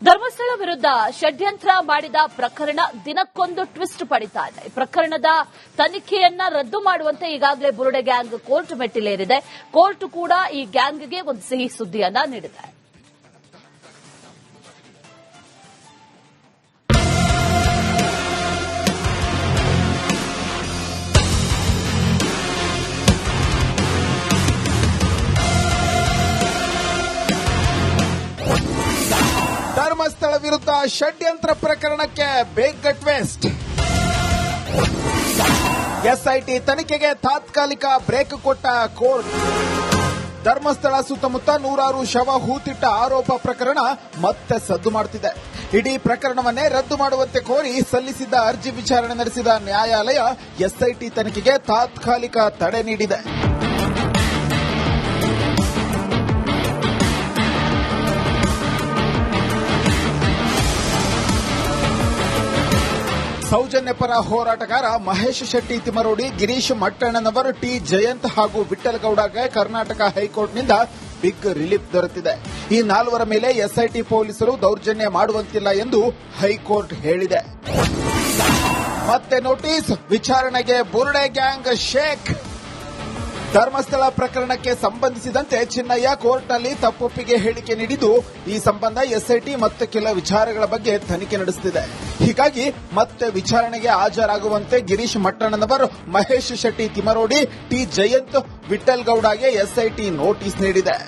ಧರ್ಮಸ್ಥಳ ವಿರುದ್ಧ ಷಡ್ಯಂತ್ರ ಮಾಡಿದ ಪ್ರಕರಣ ದಿನಕ್ಕೊಂದು ಟ್ವಿಸ್ಟ್ ಪಡಿತಾ ಇದೆ. ಪ್ರಕರಣದ ತನಿಖೆಯನ್ನ ರದ್ದು ಮಾಡುವಂತೆ ಈಗಾಗಲೇ ಬುರುಡೆ ಗ್ಯಾಂಗ್ ಕೋರ್ಟ್ ಮೆಟ್ಟಿಲೇರಿದೆ. ಕೋರ್ಟ್ ಕೂಡ ಈ ಗ್ಯಾಂಗ್ಗೆ ಒಂದು ಸಿಹಿ ಸುದ್ದಿಯನ್ನ ನೀಡಿದೆ. ಧರ್ಮಸ್ಥಳ ವಿರುದ್ಧ ಷಡ್ಯಂತ್ರ ಪ್ರಕರಣಕ್ಕೆ ಬಿಗ್ ಟ್ವಿಸ್ಟ್. ಎಸ್ಐಟಿ ತನಿಖೆಗೆ ತಾತ್ಕಾಲಿಕ ಬ್ರೇಕ್ ಕೊಟ್ಟ ಕೋರ್ಟ್. ಧರ್ಮಸ್ಥಳ ಸುತ್ತಮುತ್ತ ನೂರಾರು ಶವ ಹೂತಿಟ್ಟ ಆರೋಪ ಪ್ರಕರಣ ಮತ್ತೆ ಸದ್ದು ಮಾಡುತ್ತಿದೆ. ಇಡೀ ಪ್ರಕರಣವನ್ನೇ ರದ್ದು ಮಾಡುವಂತೆ ಕೋರಿ ಸಲ್ಲಿಸಿದ್ದ ಅರ್ಜಿ ವಿಚಾರಣೆ ನಡೆಸಿದ ನ್ಯಾಯಾಲಯ ಎಸ್ಐಟಿ ತನಿಖೆಗೆ ತಾತ್ಕಾಲಿಕ ತಡೆ ನೀಡಿದೆ. ಸೌಜನ್ಯ ಪರ ಹೋರಾಟಗಾರ ಮಹೇಶ್ ಶೆಟ್ಟಿ ತಿಮರೋಡಿ, ಗಿರೀಶ್ ಮಟ್ಟಣ್ಣನವರ್, ಟಿ ಜಯಂತ್ ಹಾಗೂ ವಿಠ್ಠಲಗೌಡಗೆ ಕರ್ನಾಟಕ ಹೈಕೋರ್ಟ್ನಿಂದ ಬಿಗ್ ರಿಲೀಫ್ ದೊರೆತಿದೆ. ಈ ನಾಲ್ವರ ಮೇಲೆ ಎಸ್ಐಟಿ ಪೊಲೀಸರು ದೌರ್ಜನ್ಯ ಮಾಡುವಂತಿಲ್ಲ ಎಂದು ಹೈಕೋರ್ಟ್ ಹೇಳಿದೆ. ಮತ್ತೆ ನೋಟಿಸ್, ವಿಚಾರಣೆಗೆ ಬುರುಡೆ ಗ್ಯಾಂಗ್ ಶೇಕ್. ಧರ್ಮಸ್ಥಳ ಪ್ರಕರಣಕ್ಕೆ ಸಂಬಂಧಿಸಿದಂತೆ ಚಿನ್ನಯ್ಯ ಕೋರ್ಟ್ನಲ್ಲಿ ತಪ್ಪೊಪ್ಪಿಗೆ ಹೇಳಿಕೆ ನೀಡಿದ್ದು, ಈ ಸಂಬಂಧ ಎಸ್ಐಟಿ ಮತ್ತು ಕೆಲ ವಿಚಾರಗಳ ಬಗ್ಗೆ ತನಿಖೆ ನಡೆಸುತ್ತಿದೆ. ಹೀಗಾಗಿ ಮತ್ತೆ ವಿಚಾರಣೆಗೆ ಹಾಜರಾಗುವಂತೆ ಗಿರೀಶ್ ಮಟ್ಟಣ್ಣನವರ್, ಮಹೇಶ್ ಶೆಟ್ಟಿ ತಿಮರೋಡಿ, ಟಿ ಜಯಂತ್, ವಿಠ್ಠಲಗೌಡಗೆ ಎಸ್ಐಟಿ ನೋಟಿಸ್ ನೀಡಿದೆ.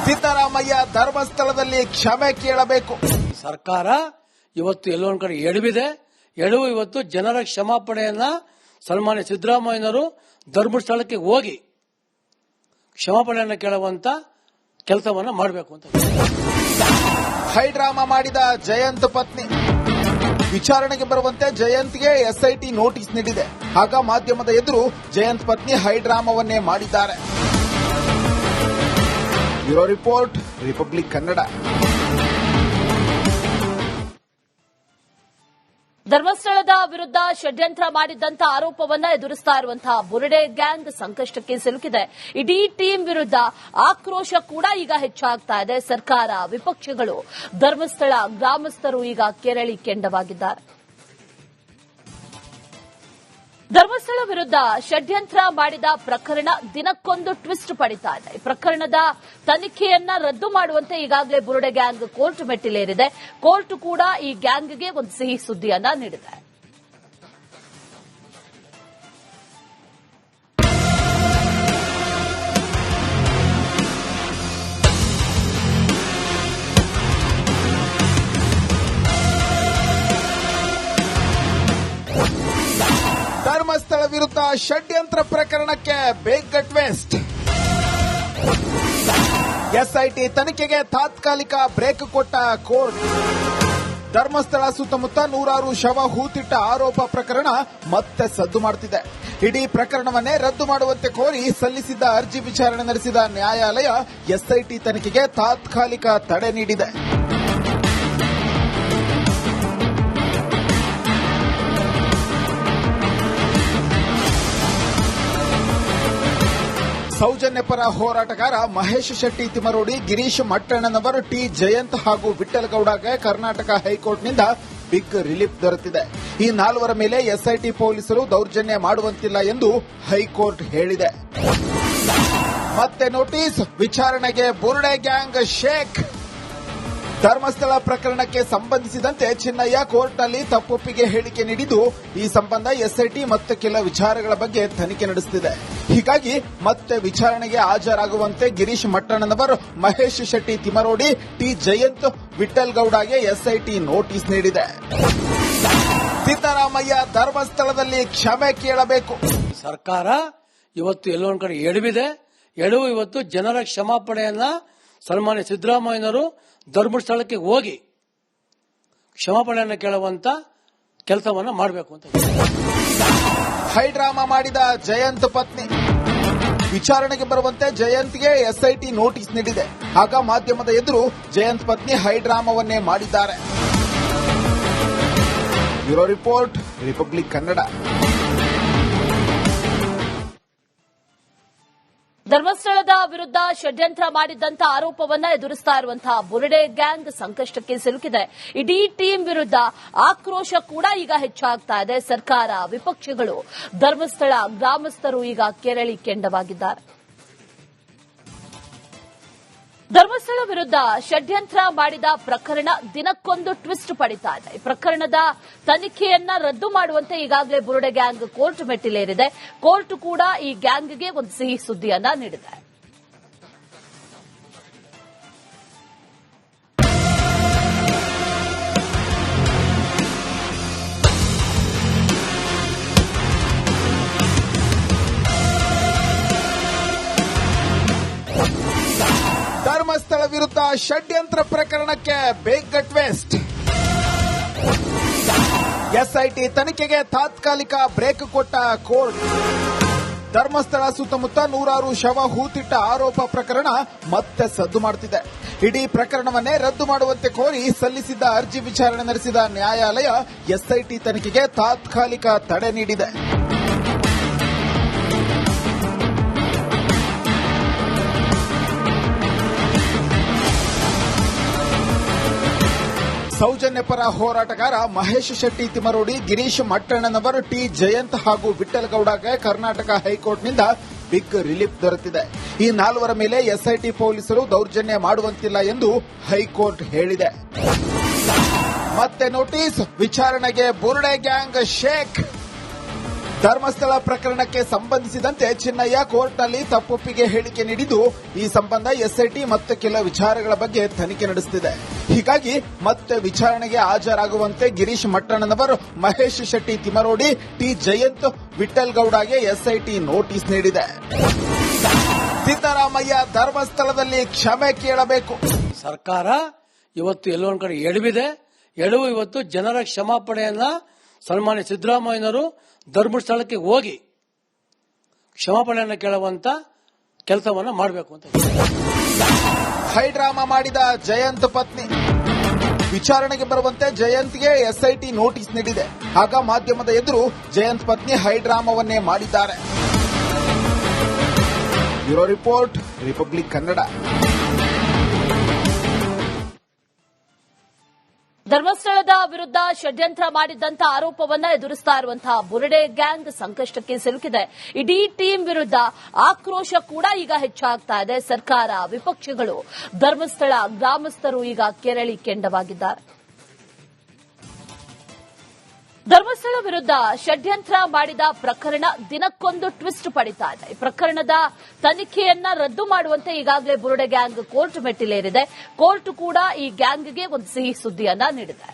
ಸಿದ್ದರಾಮಯ್ಯ ಧರ್ಮಸ್ಥಳದಲ್ಲಿ ಕ್ಷಮೆ ಕೇಳಬೇಕು. ಸರ್ಕಾರ ಇವತ್ತು ಎಲ್ಲೊಂದು ಕಡೆ ಎಡವಿದೆ. ಎಡವು ಇವತ್ತು ಜನರ ಕ್ಷಮಾಪಣೆಯನ್ನ ಸನ್ಮಾನ್ಯ ಸಿದ್ದರಾಮಯ್ಯನವರು ಧರ್ಮಸ್ಥಳಕ್ಕೆ ಹೋಗಿ ಕ್ಷಮಾಪಣೆಯನ್ನು ಕೇಳುವಂತ ಕೆಲಸವನ್ನ ಮಾಡಬೇಕು ಅಂತ. ಹೈಡ್ರಾಮಾ ಮಾಡಿದ ಜಯಂತ್ ಪತ್ನಿ. ವಿಚಾರಣೆಗೆ ಬರುವಂತೆ ಜಯಂತ್ಗೆ ಎಸ್ಐಟಿ ನೋಟಿಸ್ ನೀಡಿದೆ. ಆಗ ಮಾಧ್ಯಮದ ಎದುರು ಜಯಂತ್ ಪತ್ನಿ ಹೈಡ್ರಾಮಾವನ್ನೇ ಮಾಡಿದ್ದಾರೆ. Bureau report, republic Kannada. ಧರ್ಮಸ್ಥಳದ ವಿರುದ್ಧ ಷಡ್ಯಂತ್ರ ಮಾಡಿದ್ದಂತ ಆರೋಪವನ್ನ ಎದುರಿಸ್ತಾ ಇರುವಂತಹ ಬುರುಡೆ ಗ್ಯಾಂಗ್ ಸಂಕಷ್ಟಕ್ಕೆ ಸಿಲುಕಿದೆ. ಇಡೀ ಟೀಮ್ ವಿರುದ್ಧ ಆಕ್ರೋಶ ಕೂಡ ಈಗ ಹೆಚ್ಚಾಗ್ತಾ ಇದೆ. ಸರ್ಕಾರ, ವಿಪಕ್ಷಗಳು, ಧರ್ಮಸ್ಥಳ ಗ್ರಾಮಸ್ಥರು ಈಗ ಕೆರಳಿ ಕೆಂಡವಾಗಿದ್ದಾರೆ. ಧರ್ಮಸ್ಥಳ ವಿರುದ್ಧ ಷಡ್ಯಂತ್ರ ಮಾಡಿದ ಪ್ರಕರಣ ದಿನಕ್ಕೊಂದು ಟ್ವಿಸ್ಟ್ ಪಡಿತಾ ಇದೆ. ಪ್ರಕರಣದ ತನಿಖೆಯನ್ನ ರದ್ದು ಮಾಡುವಂತೆ ಈಗಾಗಲೇ ಬುರುಡೆ ಗ್ಯಾಂಗ್ ಕೋರ್ಟ್ ಮೆಟ್ಟಿಲೇರಿದೆ. ಕೋರ್ಟ್ ಕೂಡ ಈ ಗ್ಯಾಂಗ್ಗೆ ಒಂದು ಸಿಹಿ ಸುದ್ದಿಯನ್ನ ನೀಡಿದೆ. ಧರ್ಮಸ್ಥಳ ವಿರುದ್ಧ ಷಡ್ಯಂತ್ರ ಪ್ರಕರಣಕ್ಕೆ ಬಿಗ್ ಟ್ವಿಸ್ಟ್. ಎಸ್ಐಟಿ ತನಿಖೆಗೆ ತಾತ್ಕಾಲಿಕ ಬ್ರೇಕ್ ಕೊಟ್ಟ ಕೋರ್ಟ್. ಧರ್ಮಸ್ಥಳ ಸುತ್ತಮುತ್ತ ನೂರಾರು ಶವ ಹೂತಿಟ್ಟ ಆರೋಪ ಪ್ರಕರಣ ಮತ್ತೆ ಸದ್ದು ಮಾಡುತ್ತಿದೆ. ಇಡೀ ಪ್ರಕರಣವನ್ನೇ ರದ್ದು ಮಾಡುವಂತೆ ಕೋರಿ ಸಲ್ಲಿಸಿದ್ದ ಅರ್ಜಿ ವಿಚಾರಣೆ ನಡೆಸಿದ ನ್ಯಾಯಾಲಯ ಎಸ್ಐಟಿ ತನಿಖೆಗೆ ತಾತ್ಕಾಲಿಕ ತಡೆ ನೀಡಿದೆ. ಸೌಜನ್ಯ ಪರ ಹೋರಾಟಗಾರ ಮಹೇಶ್ ಶೆಟ್ಟಿ ತಿಮರೋಡಿ, ಗಿರೀಶ್ ಮಟ್ಟಣ್ಣನವರ್, ಟಿ ಜಯಂತ್ ಹಾಗೂ ವಿಠ್ಠಲಗೌಡಗೆ ಕರ್ನಾಟಕ ಹೈಕೋರ್ಟ್ನಿಂದ ಬಿಗ್ ರಿಲೀಫ್ ದೊರೆತಿದೆ. ಈ ನಾಲ್ವರ ಮೇಲೆ ಎಸ್ಐಟಿ ಪೊಲೀಸರು ದೌರ್ಜನ್ಯ ಮಾಡುವಂತಿಲ್ಲ ಎಂದು ಹೈಕೋರ್ಟ್ ಹೇಳಿದೆ. ಮತ್ತೆ ನೋಟಿಸ್, ವಿಚಾರಣೆಗೆ ಬುರುಡೆ ಗ್ಯಾಂಗ್ ಶೇಕ್. ಧರ್ಮಸ್ಥಳ ಪ್ರಕರಣಕ್ಕೆ ಸಂಬಂಧಿಸಿದಂತೆ ಚಿನ್ನಯ್ಯ ಕೋರ್ಟ್ನಲ್ಲಿ ತಪ್ಪೊಪ್ಪಿಗೆ ಹೇಳಿಕೆ ನೀಡಿದ್ದು, ಈ ಸಂಬಂಧ ಎಸ್ಐಟಿ ಮತ್ತು ಕೆಲ ವಿಚಾರಗಳ ಬಗ್ಗೆ ತನಿಖೆ ನಡೆಸುತ್ತಿದೆ. ಹೀಗಾಗಿ ಮತ್ತೆ ವಿಚಾರಣೆಗೆ ಹಾಜರಾಗುವಂತೆ ಗಿರೀಶ್ ಮಟ್ಟಣ್ಣನವರ್, ಮಹೇಶ್ ಶೆಟ್ಟಿ ತಿಮರೋಡಿ, ಟಿ ಜಯಂತ್, ವಿಠ್ಠಲಗೌಡಗೆ ಎಸ್ಐಟಿ ನೋಟಿಸ್ ನೀಡಿದೆ. ಸಿದ್ದರಾಮಯ್ಯ ಧರ್ಮಸ್ಥಳದಲ್ಲಿ ಕ್ಷಮೆ ಕೇಳಬೇಕು. ಸರ್ಕಾರ ಇವತ್ತು ಎಲ್ಲೊಂದು ಕಡೆ ಎಡವಿದೆ. ಎಡವು ಇವತ್ತು ಜನರ ಕ್ಷಮಾಪಣೆಯನ್ನ ಸನ್ಮಾನ್ಯ ಸಿದ್ದರಾಮಯ್ಯನವರು ಧರ್ಮಸ್ಥಳಕ್ಕೆ ಹೋಗಿ ಕ್ಷಮಾಪಣೆಯನ್ನು ಕೇಳುವಂತ ಕೆಲಸವನ್ನ ಮಾಡಬೇಕು ಅಂತ. ಹೈಡ್ರಾಮಾ ಮಾಡಿದ ಜಯಂತ್ ಪತ್ನಿ. ವಿಚಾರಣೆಗೆ ಬರುವಂತೆ ಜಯಂತ್ಗೆ ಎಸ್ಐಟಿ ನೋಟಿಸ್ ನೀಡಿದೆ. ಆಗ ಮಾಧ್ಯಮದ ಎದುರು ಜಯಂತ್ ಪತ್ನಿ ಹೈಡ್ರಾಮಾವನ್ನೇ ಮಾಡಿದ್ದಾರೆ. Bureau report, republic Kannada. ಧರ್ಮಸ್ಥಳದ ವಿರುದ್ಧ ಷಡ್ಯಂತ್ರ ಮಾಡಿದ್ದಂತ ಆರೋಪವನ್ನ ಎದುರಿಸ್ತಾ ಇರುವಂತಹ ಬುರುಡೆ ಗ್ಯಾಂಗ್ ಸಂಕಷ್ಟಕ್ಕೆ ಸಿಲುಕಿದೆ. ಇಡೀ ಟೀಮ್ ವಿರುದ್ಧ ಆಕ್ರೋಶ ಕೂಡ ಈಗ ಹೆಚ್ಚಾಗ್ತಾ ಇದೆ. ಸರ್ಕಾರ, ವಿಪಕ್ಷಗಳು, ಧರ್ಮಸ್ಥಳ ಗ್ರಾಮಸ್ಥರು ಈಗ ಕೆರಳಿ ಕೆಂಡವಾಗಿದ್ದಾರೆ. ಧರ್ಮಸ್ಥಳ ವಿರುದ್ಧ ಷಡ್ಯಂತ್ರ ಮಾಡಿದ ಪ್ರಕರಣ ದಿನಕ್ಕೊಂದು ಟ್ವಿಸ್ಟ್ ಪಡಿತಾ ಇದೆ. ಈ ಪ್ರಕರಣದ ತನಿಖೆಯನ್ನ ರದ್ದು ಮಾಡುವಂತೆ ಈಗಾಗಲೇ ಬುರುಡೆ ಗ್ಯಾಂಗ್ ಕೋರ್ಟ್ ಮೆಟ್ಟಿಲೇರಿದೆ. ಕೋರ್ಟ್ ಕೂಡ ಈ ಗ್ಯಾಂಗ್ಗೆ ಒಂದು ಸಿಹಿ ಸುದ್ದಿಯನ್ನ ನೀಡಿದೆ. ಧರ್ಮಸ್ಥಳ ವಿರುದ್ಧ ಷಡ್ಯಂತ್ರ ಪ್ರಕರಣಕ್ಕೆ ಬಿಗ್ ಟ್ವಿಸ್ಟ್. ಎಸ್ಐಟಿ ತನಿಖೆಗೆ ತಾತ್ಕಾಲಿಕ ಬ್ರೇಕ್ ಕೊಟ್ಟ ಕೋರ್ಟ್. ಧರ್ಮಸ್ಥಳ ಸುತ್ತಮುತ್ತ ನೂರಾರು ಶವ ಹೂತಿಟ್ಟ ಆರೋಪ ಪ್ರಕರಣ ಮತ್ತೆ ಸದ್ದು ಮಾಡುತ್ತಿದೆ. ಇಡೀ ಪ್ರಕರಣವನ್ನೇ ರದ್ದು ಮಾಡುವಂತೆ ಕೋರಿ ಸಲ್ಲಿಸಿದ್ದ ಅರ್ಜಿ ವಿಚಾರಣೆ ನಡೆಸಿದ ನ್ಯಾಯಾಲಯ ಎಸ್ಐಟಿ ತನಿಖೆಗೆ ತಾತ್ಕಾಲಿಕ ತಡೆ ನೀಡಿದೆ. ಸೌಜನ್ಯ ಪರ ಹೋರಾಟಗಾರ ಮಹೇಶ್ ಶೆಟ್ಟಿ ತಿಮರೋಡಿ, ಗಿರೀಶ್ ಮಟ್ಟಣ್ಣನವರ್, ಟಿ ಜಯಂತ್ ಹಾಗೂ ವಿಠ್ಠಲಗೌಡಗೆ ಕರ್ನಾಟಕ ಹೈಕೋರ್ಟ್ನಿಂದ ಬಿಗ್ ರಿಲೀಫ್ ದೊರೆತಿದೆ. ಈ ನಾಲ್ವರ ಮೇಲೆ ಎಸ್ಐಟಿ ಪೊಲೀಸರು ದೌರ್ಜನ್ಯ ಮಾಡುವಂತಿಲ್ಲ ಎಂದು ಹೈಕೋರ್ಟ್ ಹೇಳಿದೆ. ಮತ್ತೆ ನೋಟಿಸ್, ವಿಚಾರಣೆಗೆ ಬುರುಡೆ ಗ್ಯಾಂಗ್ ಶೇಕ್. ಧರ್ಮಸ್ಥಳ ಪ್ರಕರಣಕ್ಕೆ ಸಂಬಂಧಿಸಿದಂತೆ ಚಿನ್ನಯ್ಯ ಕೋರ್ಟ್ನಲ್ಲಿ ತಪ್ಪೊಪ್ಪಿಗೆ ಹೇಳಿಕೆ ನೀಡಿದ್ದು, ಈ ಸಂಬಂಧ ಎಸ್ಐಟಿ ಮತ್ತು ಕೆಲ ವಿಚಾರಗಳ ಬಗ್ಗೆ ತನಿಖೆ ನಡೆಸುತ್ತಿದೆ. ಹೀಗಾಗಿ ಮತ್ತೆ ವಿಚಾರಣೆಗೆ ಹಾಜರಾಗುವಂತೆ ಗಿರೀಶ್ ಮಟ್ಟಣ್ಣನವರ್, ಮಹೇಶ್ ಶೆಟ್ಟಿ ತಿಮರೋಡಿ, ಟಿ ಜಯಂತ್, ವಿಠ್ಠಲಗೌಡಗೆ ಎಸ್ಐಟಿ ನೋಟಿಸ್ ನೀಡಿದೆ. ಸಿದ್ದರಾಮಯ್ಯ ಧರ್ಮಸ್ಥಳದಲ್ಲಿ ಕ್ಷಮೆ ಕೇಳಬೇಕು. ಸರ್ಕಾರ ಇವತ್ತು ಎಲ್ಲೊಂದು ಕಡೆ ಎಡವು ಇವತ್ತು ಜನರ ಕ್ಷಮಾಪಣೆಯನ್ನ ಸನ್ಮಾನ್ಯ ಸಿದ್ದರಾಮಯ್ಯನವರು ಧರ್ಮಸ್ಥಳಕ್ಕೆ ಹೋಗಿ ಕ್ಷಮಾಪಣೆಯನ್ನು ಕೇಳುವಂತ ಕೆಲಸವನ್ನ ಮಾಡಬೇಕು ಅಂತ. ಹೈಡ್ರಾಮಾ ಮಾಡಿದ ಜಯಂತ್ ಪತ್ನಿ ವಿಚಾರಣೆಗೆ ಬರುವಂತೆ ಜಯಂತ್ಗೆ ಎಸ್ಐಟಿ ನೋಟಿಸ್ ನೀಡಿದೆ. ಆಗ ಮಾಧ್ಯಮದ ಎದುರು ಜಯಂತ್ ಪತ್ನಿ ಹೈಡ್ರಾಮಾವನ್ನೇ ಮಾಡಿದ್ದಾರೆ. Bureau report, republic Kannada. ಧರ್ಮಸ್ಥಳದ ವಿರುದ್ಧ ಷಡ್ಯಂತ್ರ ಮಾಡಿದ್ದಂತ ಆರೋಪವನ್ನ ಎದುರಿಸ್ತಾ ಇರುವಂತಹ ಬುರುಡೆ ಗ್ಯಾಂಗ್ ಸಂಕಷ್ಟಕ್ಕೆ ಸಿಲುಕಿದೆ. ಇಡೀ ಟೀಮ್ ವಿರುದ್ಧ ಆಕ್ರೋಶ ಕೂಡ ಈಗ ಹೆಚ್ಚಾಗ್ತಾ ಇದೆ. ಸರ್ಕಾರ, ವಿಪಕ್ಷಗಳು, ಧರ್ಮಸ್ಥಳ ಗ್ರಾಮಸ್ಥರು ಈಗ ಕೆರಳಿ ಕೆಂಡವಾಗಿದ್ದಾರೆ. ಧರ್ಮಸ್ಥಳ ವಿರುದ್ಧ ಷಡ್ಯಂತ್ರ ಮಾಡಿದ ಪ್ರಕರಣ ದಿನಕ್ಕೊಂದು ಟ್ವಿಸ್ಟ್ ಪಡಿತಾ ಇದೆ. ಈ ಪ್ರಕರಣದ ತನಿಖೆಯನ್ನ ರದ್ದು ಮಾಡುವಂತೆ ಈಗಾಗಲೇ ಬುರುಡೆ ಗ್ಯಾಂಗ್ ಕೋರ್ಟ್ ಮೆಟ್ಟಿಲೇರಿದೆ. ಕೋರ್ಟ್ ಕೂಡ ಈ ಗ್ಯಾಂಗ್ಗೆ ಒಂದು ಸಿಹಿ ಸುದ್ದಿಯನ್ನ ನೀಡಿದೆ.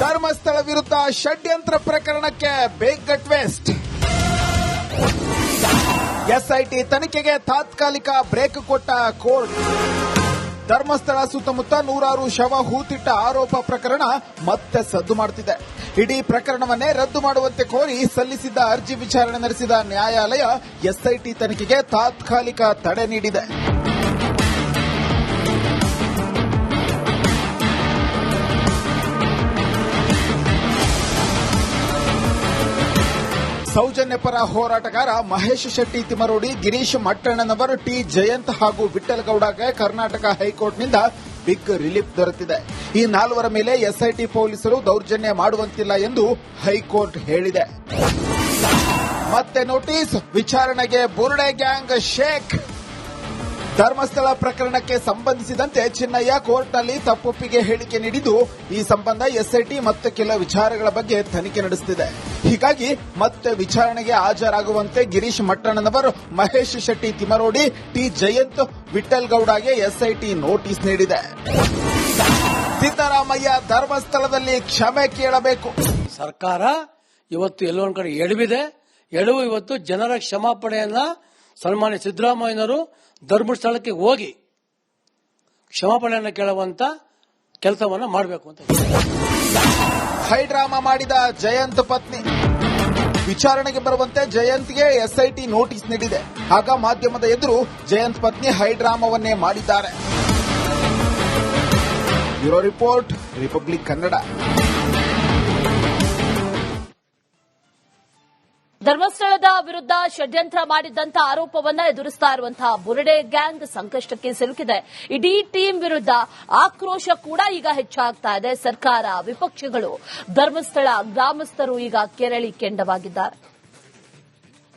ಧರ್ಮಸ್ಥಳ ವಿರುದ್ಧ ಷಡ್ಯಂತ್ರ ಪ್ರಕರಣಕ್ಕೆ ಬಿಗ್ ಟ್ವಿಸ್ಟ್. ಎಸ್ಐಟಿ ತನಿಖೆಗೆ ತಾತ್ಕಾಲಿಕ ಬ್ರೇಕ್ ಕೊಟ್ಟ ಕೋರ್ಟ್. ಧರ್ಮಸ್ಥಳ ಸುತ್ತಮುತ್ತ ನೂರಾರು ಶವ ಹೂತಿಟ್ಟ ಆರೋಪ ಪ್ರಕರಣ ಮತ್ತೆ ಸದ್ದು ಮಾಡುತ್ತಿದೆ. ಇಡೀ ಪ್ರಕರಣವನ್ನೇ ರದ್ದು ಮಾಡುವಂತೆ ಕೋರಿ ಸಲ್ಲಿಸಿದ್ದ ಅರ್ಜಿ ವಿಚಾರಣೆ ನಡೆಸಿದ ನ್ಯಾಯಾಲಯ ಎಸ್ಐಟಿ ತನಿಖೆಗೆ ತಾತ್ಕಾಲಿಕ ತಡೆ ನೀಡಿದೆ. ಸೌಜನ್ಯ ಪರ ಹೋರಾಟಗಾರ ಮಹೇಶ್ ಶೆಟ್ಟಿ ತಿಮರೋಡಿ, ಗಿರೀಶ್ ಮಟ್ಟಣ್ಣನವರ್, ಟಿ ಜಯಂತ್ ಹಾಗೂ ವಿಠ್ಠಲಗೌಡಗೆ ಕರ್ನಾಟಕ ಹೈಕೋರ್ಟ್ನಿಂದ ಬಿಗ್ ರಿಲೀಫ್ ದೊರೆತಿದೆ. ಈ ನಾಲ್ವರ ಮೇಲೆ ಎಸ್ಐಟಿ ಪೊಲೀಸರು ದೌರ್ಜನ್ಯ ಮಾಡುವಂತಿಲ್ಲ ಎಂದು ಹೈಕೋರ್ಟ್ ಹೇಳಿದೆ. ಮತ್ತೆ ನೋಟಿಸ್, ವಿಚಾರಣೆಗೆ ಬುರುಡೆ ಗ್ಯಾಂಗ್ ಶೇಕ್. ಧರ್ಮಸ್ಥಳ ಪ್ರಕರಣಕ್ಕೆ ಸಂಬಂಧಿಸಿದಂತೆ ಚಿನ್ನಯ್ಯ ಕೋರ್ಟ್ನಲ್ಲಿ ತಪ್ಪೊಪ್ಪಿಗೆ ಹೇಳಿಕೆ ನೀಡಿದ್ದು, ಈ ಸಂಬಂಧ ಎಸ್ಐಟಿ ಮತ್ತು ಕೆಲ ವಿಚಾರಗಳ ಬಗ್ಗೆ ತನಿಖೆ ನಡೆಸುತ್ತಿದೆ. ಹೀಗಾಗಿ ಮತ್ತೆ ವಿಚಾರಣೆಗೆ ಹಾಜರಾಗುವಂತೆ ಗಿರೀಶ್ ಮಟ್ಟಣ್ಣನವರ್, ಮಹೇಶ್ ಶೆಟ್ಟಿ ತಿಮರೋಡಿ, ಟಿ ಜಯಂತ್, ವಿಠ್ಠಲಗೌಡಗೆ ಎಸ್ಐಟಿ ನೋಟಿಸ್ ನೀಡಿದೆ. ಸಿದ್ದರಾಮಯ್ಯ ಧರ್ಮಸ್ಥಳದಲ್ಲಿ ಕ್ಷಮೆ ಕೇಳಬೇಕು. ಸರ್ಕಾರ ಇವತ್ತು ಎಲ್ಲೊಂದು ಕಡೆ ಎಡವು ಇವತ್ತು ಜನರ ಕ್ಷಮಾಪಣೆಯನ್ನ ಸನ್ಮಾನ್ಯ ಸಿದ್ದರಾಮಯ್ಯನವರು ಧರ್ಮಸ್ಥಳಕ್ಕೆ ಹೋಗಿ ಕ್ಷಮಾಪಣೆಯನ್ನು ಕೇಳುವಂತ ಕೆಲಸವನ್ನ ಮಾಡಬೇಕು ಅಂತ. ಹೈಡ್ರಾಮಾ ಮಾಡಿದ ಜಯಂತ್ ಪತ್ನಿ ವಿಚಾರಣೆಗೆ ಬರುವಂತೆ ಜಯಂತ್ಗೆ ಎಸ್ಐಟಿ ನೋಟಿಸ್ ನೀಡಿದೆ. ಆಗ ಮಾಧ್ಯಮದ ಎದುರು ಜಯಂತ್ ಪತ್ನಿ ಹೈಡ್ರಾಮವನ್ನೇ ಮಾಡಿದ್ದಾರೆ. Bureau report, republic Kannada. ಧರ್ಮಸ್ಥಳದ ವಿರುದ್ಧ ಷಡ್ಯಂತ್ರ ಮಾಡಿದ್ದಂತ ಆರೋಪವನ್ನ ಎದುರಿಸ್ತಾ ಇರುವಂತಹ ಬುರುಡೆ ಗ್ಯಾಂಗ್ ಸಂಕಷ್ಟಕ್ಕೆ ಸಿಲುಕಿದೆ. ಇಡೀ ಟೀಮ್ ವಿರುದ್ಧ ಆಕ್ರೋಶ ಕೂಡ ಈಗ ಹೆಚ್ಚಾಗ್ತಾ ಇದೆ. ಸರ್ಕಾರ, ವಿಪಕ್ಷಗಳು, ಧರ್ಮಸ್ಥಳ ಗ್ರಾಮಸ್ಥರು ಈಗ ಕೆರಳಿ ಕೆಂಡವಾಗಿದ್ದಾರೆ.